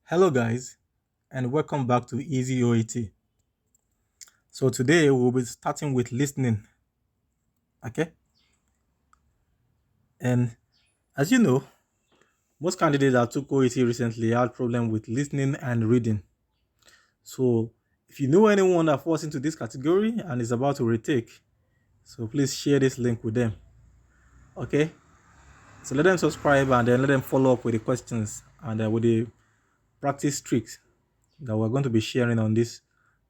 Hello, guys, and welcome back to Easy OET. So, today we'll be starting with listening. Okay, and as you know, most candidates that took OET recently had problem with listening and reading. So, if you know anyone that falls into this category and is about to retake, so please share this link with them. Okay, so let them subscribe and then let them follow up with the questions and with the practice tricks that we're going to be sharing on this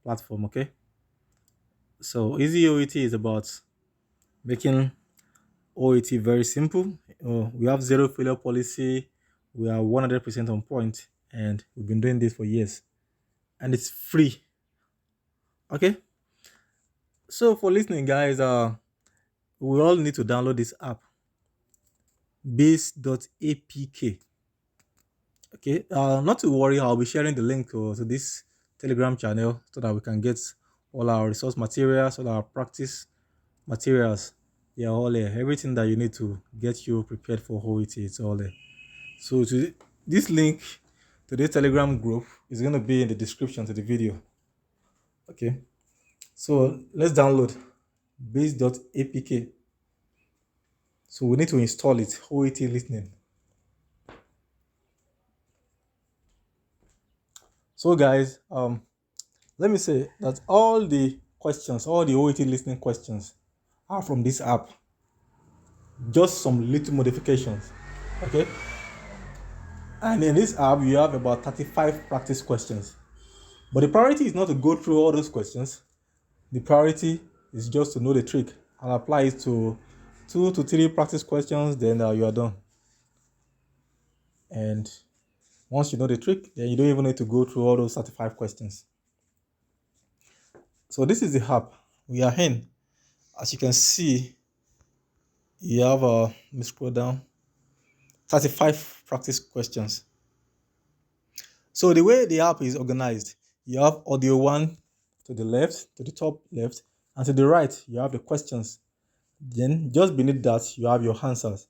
platform. Okay, so Easy OET is about making OET very simple. We have zero failure policy. We are 100% on point, and we've been doing this for years, and it's free. Okay. So for listening, guys, we all need to download this app, base.apk. Okay. Not to worry, I'll be sharing the link to this Telegram channel so that we can get all our resource materials, all our practice materials. They are all there. Everything that you need to get you prepared for OET, it's all there. So this link to the Telegram group is going to be in the description to the video. Okay. So let's download base.apk. So we need to install it, OET listening. So guys, let me say that all the questions, all the OET listening questions are from this app. Just some little modifications. Okay. And in this app, you have about 35 practice questions. But the priority is not to go through all those questions. The priority is just to know the trick and apply it to 2 to 3 practice questions, then you are done. And once you know the trick, then you don't even need to go through all those 35 questions. So this is the app we are in. As you can see, you have let me scroll down, 35 practice questions. So the way the app is organized, you have audio 1 to the left, to the top left, and to the right, you have the questions. Then just beneath that, you have your answers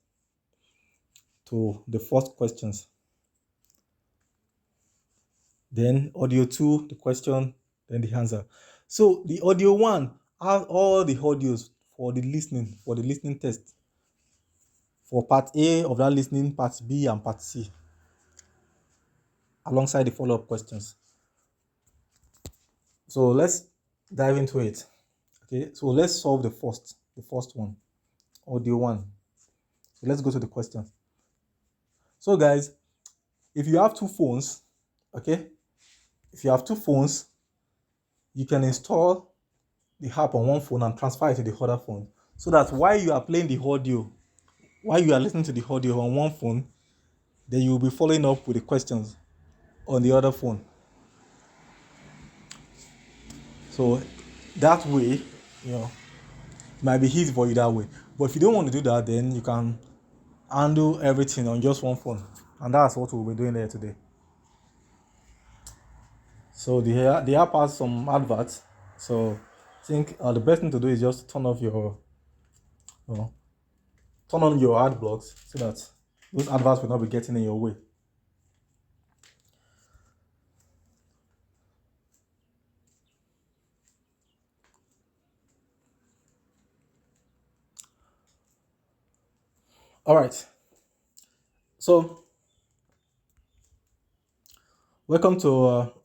to the first questions. Then audio 2, the question, then the answer. So the audio 1 has all the audios for the listening test. For part A of that listening, part B and part C, alongside the follow-up questions. So let's dive into it. Okay, so let's solve the first one, audio 1. So let's go to the question. So guys, if you have 2 phones, okay, if you have 2 phones, you can install the app on one phone and transfer it to the other phone, so that while you are playing the audio, while you are listening to the audio on one phone, then you will be following up with the questions on the other phone. So that way, it might be easy for you that way. But if you don't want to do that, then you can handle everything on just one phone, and that's what we'll be doing there today. So the app has some adverts. So I think the best thing to do is just turn on your ad blocks so that those adverts will not be getting in your way. All right. So welcome to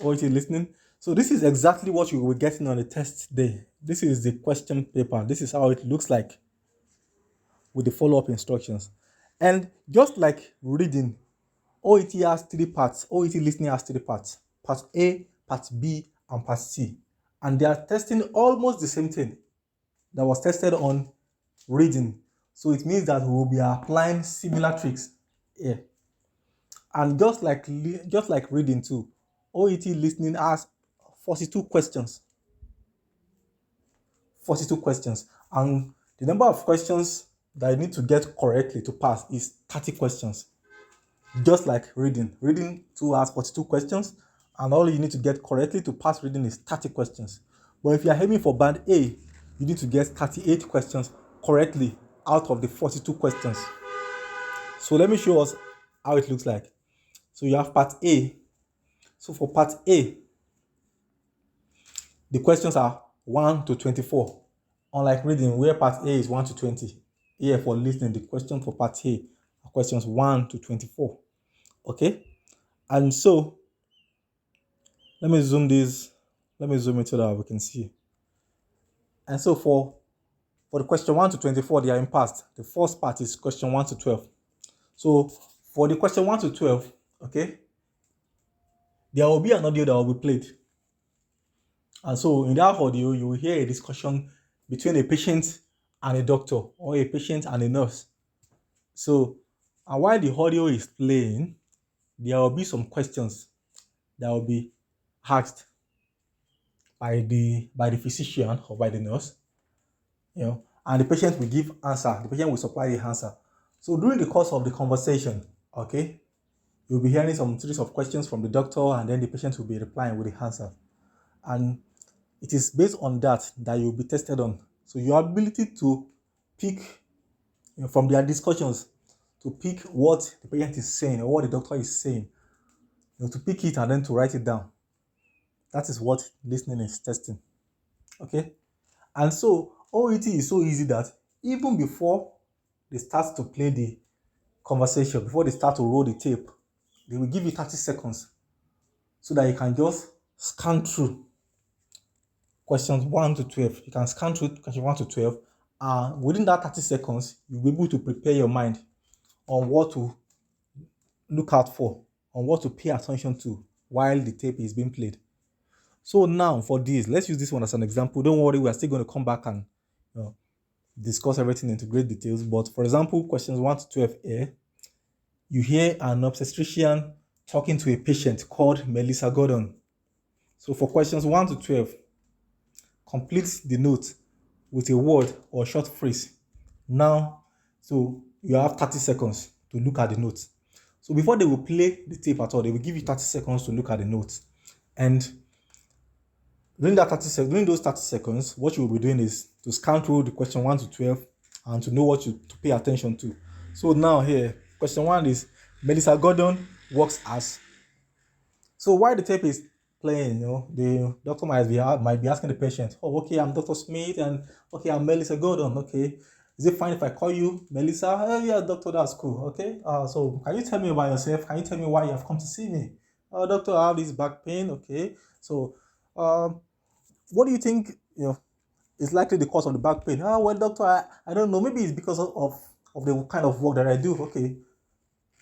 OET listening. So this is exactly what you will be getting on the test day. This is the question paper. This is how it looks like with the follow-up instructions. And just like reading, OET has 3 parts. OET listening has 3 parts. Part A, Part B, and Part C. And they are testing almost the same thing that was tested on reading. So it means that we will be applying similar tricks here. And just like reading too, OET listening has 42 questions. 42 questions. And the number of questions that you need to get correctly to pass is 30 questions. Just like reading. Reading too has 42 questions, and all you need to get correctly to pass reading is 30 questions. But if you are aiming for band A, you need to get 38 questions correctly out of the 42 questions. So let me show us how it looks like. So you have part A. So for part A, the questions are 1 to 24. Unlike reading, where part A is 1 to 20. Here for listening, the question for part A are questions 1 to 24. Okay? And so, let me zoom this. Let me zoom it so that we can see. And so for the question 1 to 24, they are in past. The first part is question 1 to 12. So for the question 1 to 12, okay, there will be an audio that will be played. And so in that audio, you will hear a discussion between a patient and a doctor, or a patient and a nurse. So, and while the audio is playing, there will be some questions that will be asked by the physician or by the nurse, and the patient will give answer. The patient will supply the answer. So during the course of the conversation, okay, you'll be hearing some series of questions from the doctor, and then the patient will be replying with the answer. And it is based on that you'll be tested on. So your ability to pick from their discussions, to pick what the patient is saying or what the doctor is saying, to pick it and then to write it down. That is what listening is testing. Okay? And so OET is so easy that even before they start to play the conversation, before they start to roll the tape, they will give you 30 seconds so that you can just scan through questions 1 to 12. You can scan through question 1 to 12. Within that 30 seconds, you'll be able to prepare your mind on what to look out for, on what to pay attention to while the tape is being played. So now for this, let's use this one as an example. Don't worry, we are still going to come back and discuss everything into great details. But for example, questions 1 to 12 here, you hear an obstetrician talking to a patient called Melissa Gordon. So for questions 1 to 12, complete the note with a word or short phrase. Now, so you have 30 seconds to look at the notes. So before they will play the tape at all, they will give you 30 seconds to look at the notes. And during those 30 seconds, what you will be doing is to scan through the question 1 to 12 and to know what to pay attention to. So now here, question 1 is Melissa Gordon works as. So while the tape is playing, the doctor might be asking the patient, oh, okay, I'm Dr. Smith, and okay, I'm Melissa Gordon, okay. Is it fine if I call you Melissa? Oh, yeah, doctor, that's cool, okay. So can you tell me about yourself? Can you tell me why you have come to see me? Doctor, I have this back pain, okay. So, what do you think, is likely the cause of the back pain? Well, doctor, I don't know. Maybe it's because of the kind of work that I do, okay.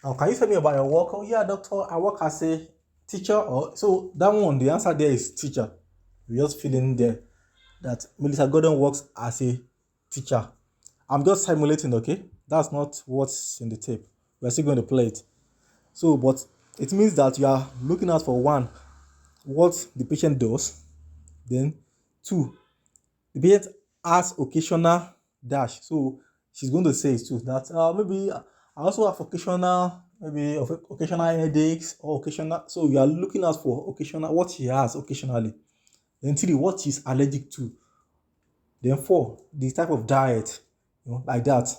Now, can you tell me about your work? Oh, yeah, doctor, I work as a teacher. So that one, the answer there is teacher. We're just feeling there that Melissa Gordon works as a teacher. I'm just simulating, okay? That's not what's in the tape. We're still going to play it. So, but it means that you are looking out for 1, what the patient does. Then 2, the patient has occasional dash. So she's going to say it too, that maybe I also have occasional headaches or occasional. So you are looking out for occasional, what she has occasionally. Then 3, what she's allergic to. Then 4, the type of diet, like that.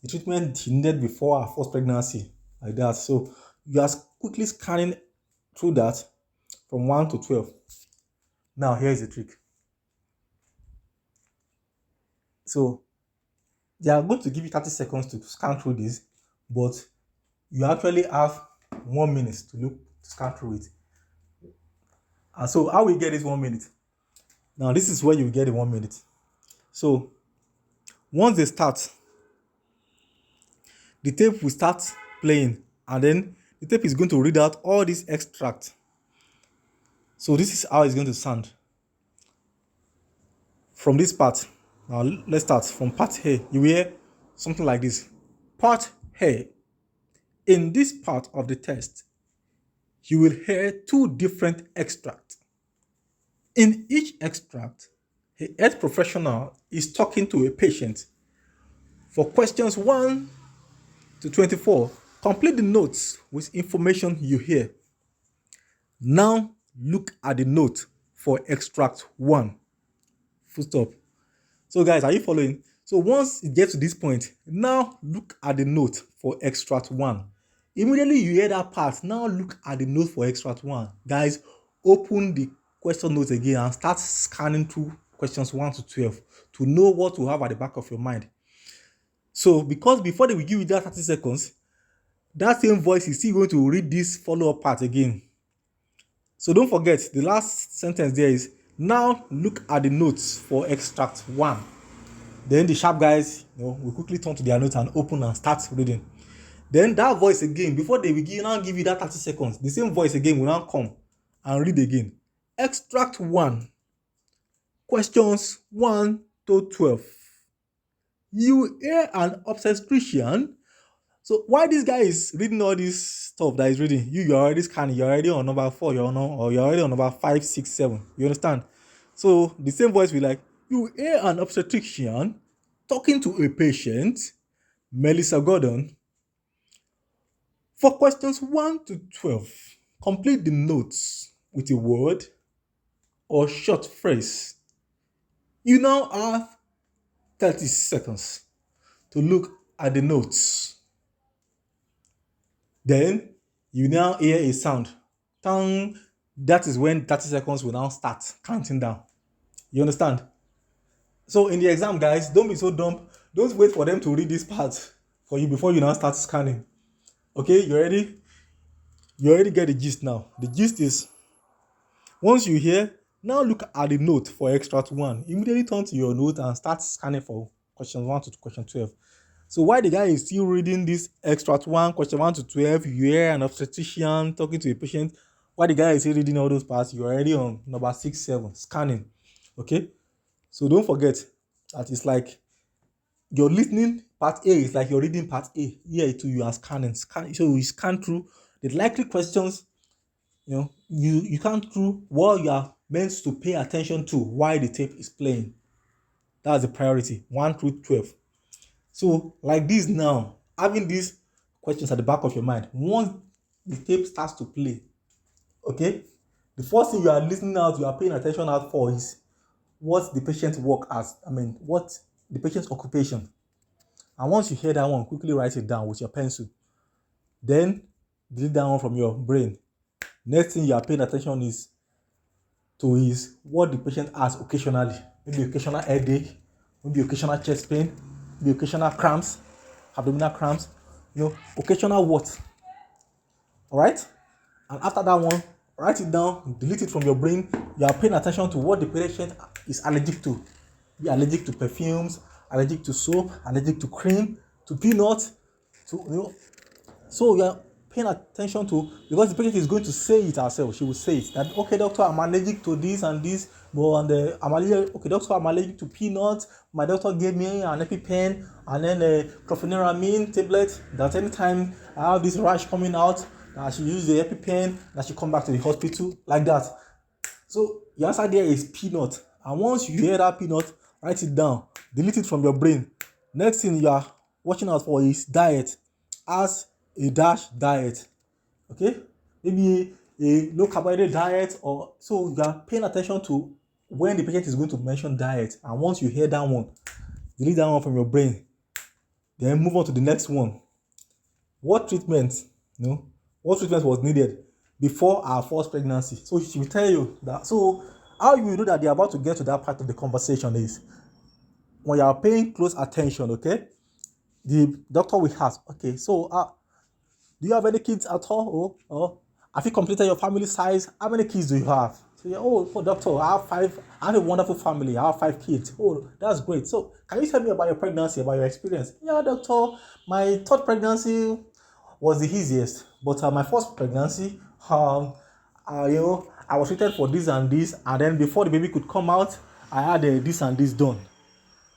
The treatment she needed before her first pregnancy, like that. So you are quickly scanning through that from 1 to 12. Now here's the trick. So they are going to give you 30 seconds to scan through this, but you actually have 1 minute to scan through it. And so how we get this 1 minute? Now this is where you get the 1 minute. So once they start, the tape will start playing, and then the tape is going to read out all these extracts. So this is how it's going to sound. From this part, now let's start from part A. You hear something like this. Part A. In this part of the test, you will hear 2 different extracts. In each extract, a health professional is talking to a patient. For questions 1 to 24, complete the notes with information you hear. Now look at the note for extract 1. Full stop. So guys, are you following? So once it gets to this point, now look at the note for extract 1. Immediately you hear that part, now look at the note for extract 1. Guys, open the question notes again and start scanning through questions 1 to 12 to know what to have at the back of your mind. So, because before they will give you that 30 seconds, that same voice is still going to read this follow-up part again. So don't forget, the last sentence there is, now look at the notes for extract 1. Then the sharp guys, will quickly turn to their notes and open and start reading. Then that voice again, before they will give you that 30 seconds, the same voice again will now come and read again. Extract 1, questions 1 to 12. You hear an obstetrician. So why this guy is reading all this stuff that he's reading, you're already scanning, you're already on number 4, you're already on number 5, 6, 7. You understand? So the same voice will like, you hear an obstetrician talking to a patient, Melissa Gordon. For questions 1 to 12, complete the notes with a word or short phrase. You now have 30 seconds to look at the notes. Then you now hear a sound. Tang. That is when 30 seconds will now start counting down. You understand? So in the exam, guys, don't be so dumb. Don't wait for them to read this part for you before you now start scanning. Okay, you ready? You already get the gist now. The gist is, once you hear, now look at the note for extract 1. Immediately turn to your note and start scanning for question 1 to question 12. So while the guy is still reading this extract 1, question 1 to 12, you hear an obstetrician talking to a patient. While the guy is still reading all those parts, you're already on number 6, 7, scanning. Okay? So don't forget that it's like you're listening part A is like you're reading part A. Here too, you are scanning. So you scan through the likely questions. You scan through what you are meant to pay attention to while the tape is playing. That's the priority, 1 through 12. So like this now, having these questions at the back of your mind, once the tape starts to play, okay, the first thing you are listening out, you are paying attention out for is what the patient work as. What the patient's occupation. And once you hear that one, quickly write it down with your pencil. Then delete that one from your brain. Next thing you are paying attention is what the patient has occasionally. Maybe occasional headache, maybe occasional chest pain, maybe occasional cramps, abdominal cramps, occasional what. Alright? And after that one, write it down, delete it from your brain. You are paying attention to what the patient is allergic to. Be allergic to perfumes, allergic to soap, allergic to cream, to peanuts, so you are paying attention to, because the patient is going to say it herself. She will say it that, okay, doctor, I'm allergic to this and this, okay, doctor, I'm allergic to peanuts. My doctor gave me an EpiPen and then a chlorpheniramine tablet that anytime I have this rash coming out, I should use the EpiPen, I should come back to the hospital, like that. So the answer there is peanut. And once you hear that peanut, write it down, delete it from your brain. Next thing you are watching out for is diet. As a dash diet, okay, maybe a low carbohydrate diet, or so you are paying attention to when the patient is going to mention diet. And once you hear that one, delete that one from your brain. Then move on to the next one. What treatment was needed before our first pregnancy? So she will tell you that. So how you know that they're about to get to that part of the conversation is when you are paying close attention. Okay, the doctor will ask, okay, so do you have any kids at all? Or have you completed your family size? How many kids do you have? So doctor, I have 5. I have a wonderful family. I have 5 kids. Oh, that's great. So can you tell me about your pregnancy, about your experience? Yeah, doctor, my third pregnancy was the easiest, but my first pregnancy, I was treated for this and this, and then before the baby could come out, I had this and this done.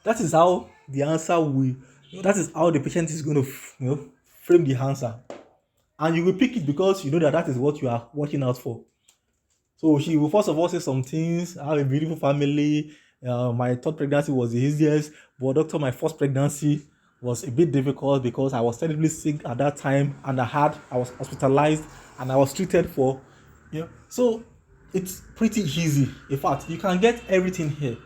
That is how the answer that is how the patient is going to, frame the answer. And you will pick it because you know that is what you are watching out for. So she will first of all say some things. I have a beautiful family. My third pregnancy was the easiest, but doctor, my first pregnancy was a bit difficult because I was terribly sick at that time, and I was hospitalized, and I was treated for, So it's pretty easy. In fact, you can get everything here.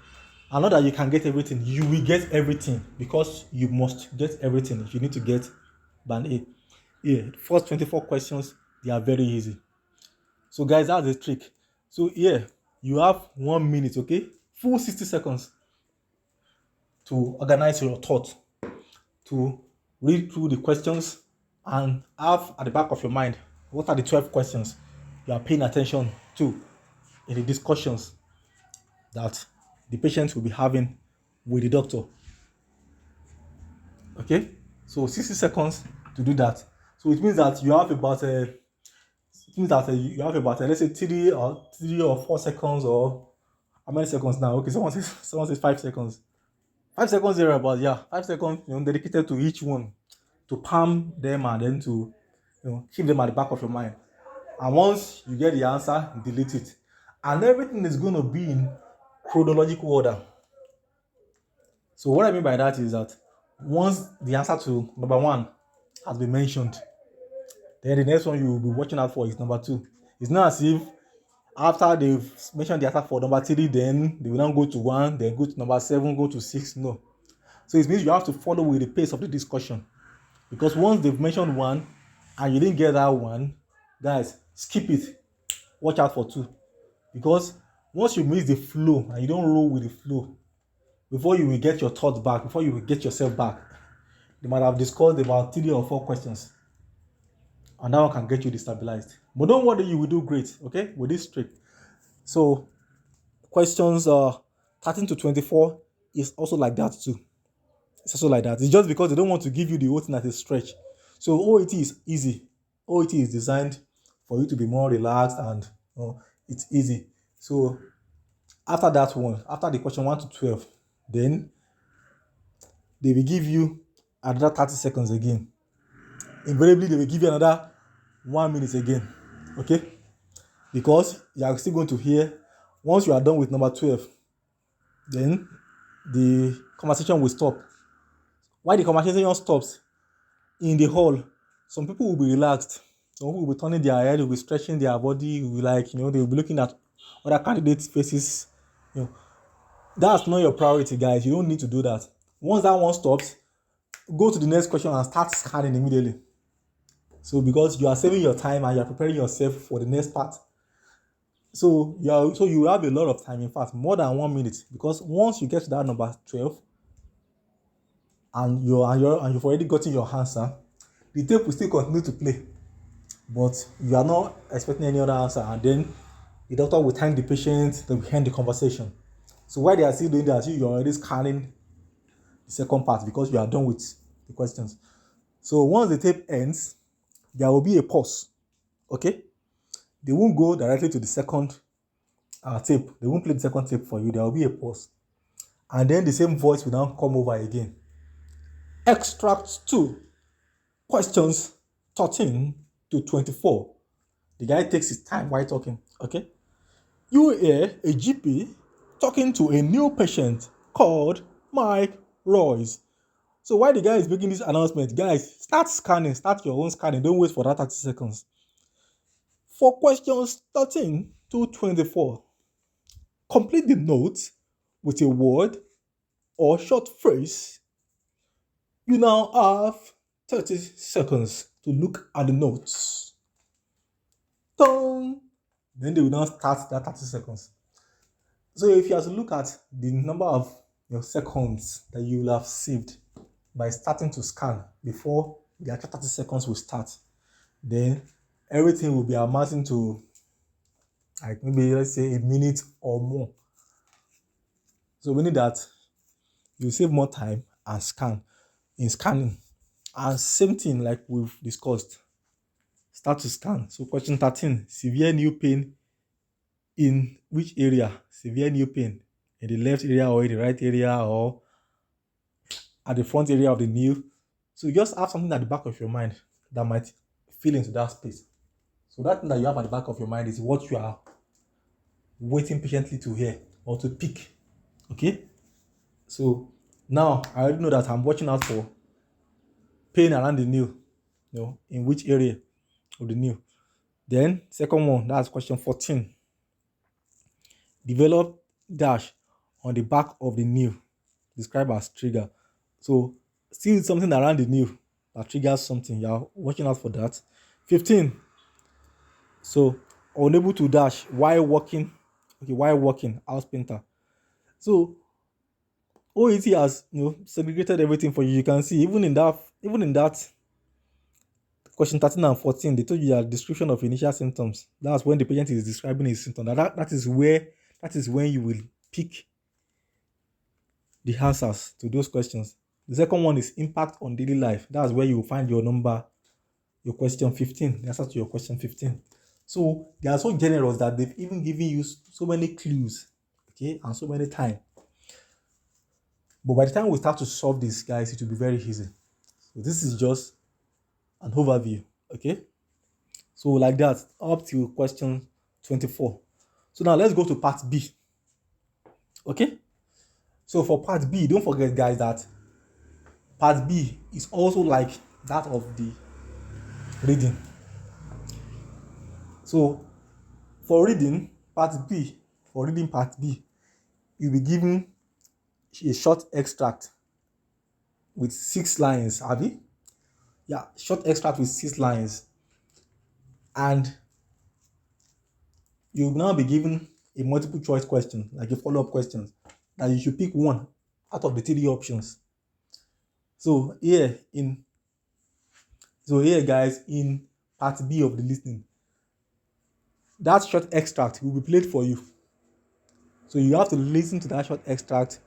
And not that you can get everything, you will get everything, because you must get everything if you need to get band A. Yeah, the first 24 questions, they are very easy. So guys, that's the trick. So yeah, you have 1 minute, okay? Full 60 seconds to organize your thought, to read through the questions and have at the back of your mind what are the 12 questions you are paying attention to in the discussions that the patient will be having with the doctor. Okay, so 60 seconds to do that. So it means that you have about you have about let's say 3 or 4 seconds, or how many seconds now? Okay, someone says 5 seconds. 5 seconds there about, yeah, 5 seconds, dedicated to each one, to palm them and then to keep them at the back of your mind. And once you get the answer, delete it. And everything is going to be in chronological order. So what I mean by that is that once the answer to number one has been mentioned, then the next one you will be watching out for is number two. It's not as if after they've mentioned the answer for number three, then they will now go to one, then go to number seven, go to six. No. So it means you have to follow with the pace of the discussion. Because once they've mentioned one and you didn't get that one, guys, skip it. Watch out for two. Because once you miss the flow and you don't roll with the flow, before you will get your thoughts back, before you will get yourself back, they might have discussed about 3 or 4 questions. And that one can get you destabilized. But don't worry, you will do great, okay, with this trick. So questions 13 to 24 is also like that too. It's also like that. It's just because they don't want to give you the whole thing at a stretch. So OET is easy. OET is designed for you to be more relaxed and it's easy. So after that one, after the question 1 to 12, then they will give you another 30 seconds again. Invariably, they will give you another 1 minute again. Okay? Because you are still going to hear, once you are done with number 12, then the conversation will stop. Why the conversation stops? In the hall, some people will be relaxed. Some people will be turning their head, will be stretching their body, will be like, they will be looking at other candidates' faces. That's not your priority, guys. You don't need to do that. Once that one stops, go to the next question and start scanning immediately. So because you are saving your time and you are preparing yourself for the next part. So you have a lot of time, in fact, more than 1 minute. Because once you get to that number 12 and you've already gotten your answer, the tape will still continue to play. But you are not expecting any other answer, and then the doctor will thank the patient, they will end the conversation. So while they are still doing that, you're already scanning the second part because you are done with the questions. So once the tape ends, there will be a pause. Okay? They won't go directly to the second tape. They won't play the second tape for you. There will be a pause. And then the same voice will now come over again. Extract 2. Questions 13 to 24. The guy takes his time while talking. Okay? You hear a GP talking to a new patient called Mike Royce. So while the guy is making this announcement, guys, start scanning. Start your own scanning. Don't wait for that 30 seconds. For questions 13 to 24, complete the notes with a word or short phrase. You now have 30 seconds to look at the notes. Done. Then they will now start that 30 seconds. So if you have to look at the number of seconds that you will have saved by starting to scan before the actual 30 seconds will start, then everything will be amounting to like maybe let's say a minute or more. So meaning that you save more time and scanning. And same thing like we've discussed. Start to scan. So question 13, severe new pain in which area? Severe new pain in the left area or in the right area or at the front area of the new. So you just have something at the back of your mind that might fill into that space. So that thing that you have at the back of your mind is what you are waiting patiently to hear or to pick. Okay? So now I already know that I'm watching out for pain around the new, in which area of the new. Then second one, that's question 14. Develop dash on the back of the new. Describe as trigger. So still something around the new. that triggers something. You're watching out for that. 15. So unable to dash while walking. Okay, while walking, house painter. So OET has segregated everything for you. You can see even in that question 13 and 14, they told you a description of initial symptoms. That's when the patient is describing his symptoms. That is when you will pick the answers to those questions. The second one is impact on daily life. That's where you will find your number, your question 15, the answer to your question 15. So they are so generous that they've even given you so many clues, okay, and so many time. But by the time we start to solve this, guys, it will be very easy. So this is just an overview, okay? So like that, up to question 24. So now let's go to part B, okay? So for part B, don't forget, guys, that part B is also like that of the reading. So for reading part B, you'll be given a short extract with 6 lines, Abby. Yeah, short extract with 6 lines. And you'll now be given a multiple choice question, like a follow-up question, that you should pick one out of the 3 options. So here, guys, in part B of the listening, that short extract will be played for you. So you have to listen to that short extract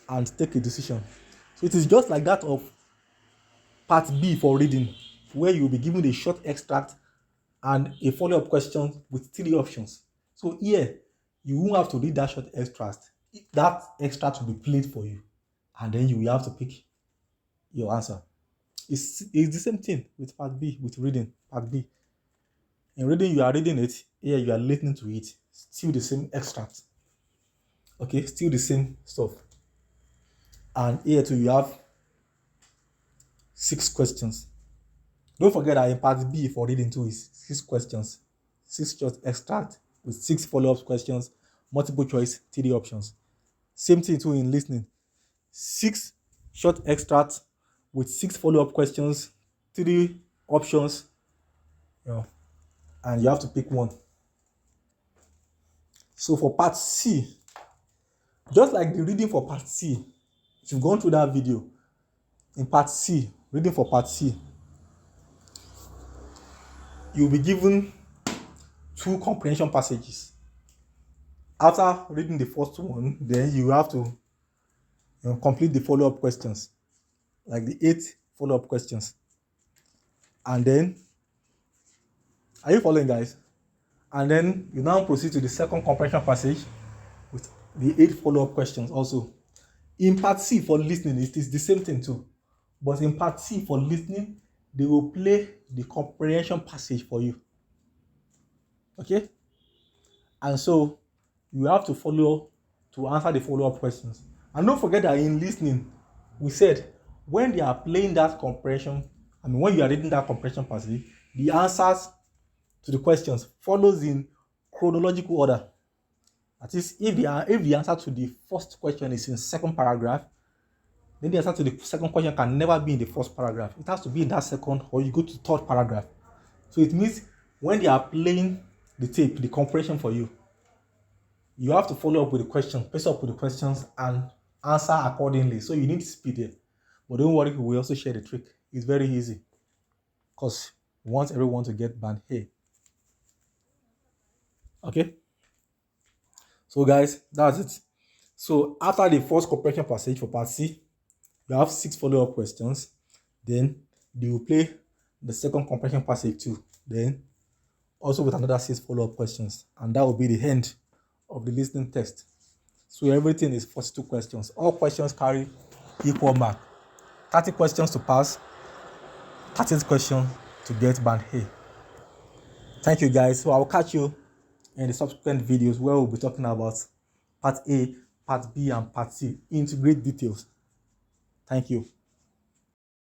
and take a decision. So it is just like that of part B for reading, where you will be given a short extract and a follow-up question with 3 options. So here, you won't have to read that short extract. That extract will be played for you, and then you will have to pick your answer. It's the same thing with part B, with reading, part B. In reading, you are reading it. Here, you are listening to it. Still the same extract. Okay, still the same stuff. And here too, you have 6 questions. Don't forget that in part B for reading too is 6 questions, 6 short extract with 6 follow-up questions, multiple choice, 3 options. Same thing too in listening. 6 short extracts with 6 follow-up questions, 3 options, and you have to pick one. So for part C, just like the reading for part C, if you've gone through that video, in part C, reading for part C, you'll be given 2 comprehension passages. After reading the first one, then you have to complete the follow-up questions, like the 8 follow-up questions. And then, are you following, guys? And then you now proceed to the second comprehension passage with the 8 follow-up questions also. In part C for listening, it is the same thing too. But in part C for listening, they will play the comprehension passage for you. Okay? And so you have to follow to answer the follow-up questions. And don't forget that in listening, we said when they are playing that comprehension, when you are reading that comprehension passage, the answers to the questions follows in chronological order. That is, if the answer to the first question is in second paragraph, then the answer to the second question can never be in the first paragraph. It has to be in that second, or you go to third paragraph. So it means when they are playing the tape, the comprehension for you, you have to follow up with the questions, pace up with the questions, and answer accordingly. So you need speed there. But don't worry, we also share the trick. It's very easy, because we want everyone to get band A. Okay? So guys, that's it. So after the first comprehension passage for part C, you have 6 follow-up questions. Then they will play the second comprehension passage too. Then also with another 6 follow-up questions. And that will be the end of the listening test. So everything is 42 questions. All questions carry equal mark. 30 questions to pass, 30 questions to get band A. Thank you, guys. So I'll catch you in the subsequent videos where we'll be talking about part A, part B, and part C into great details. Thank you.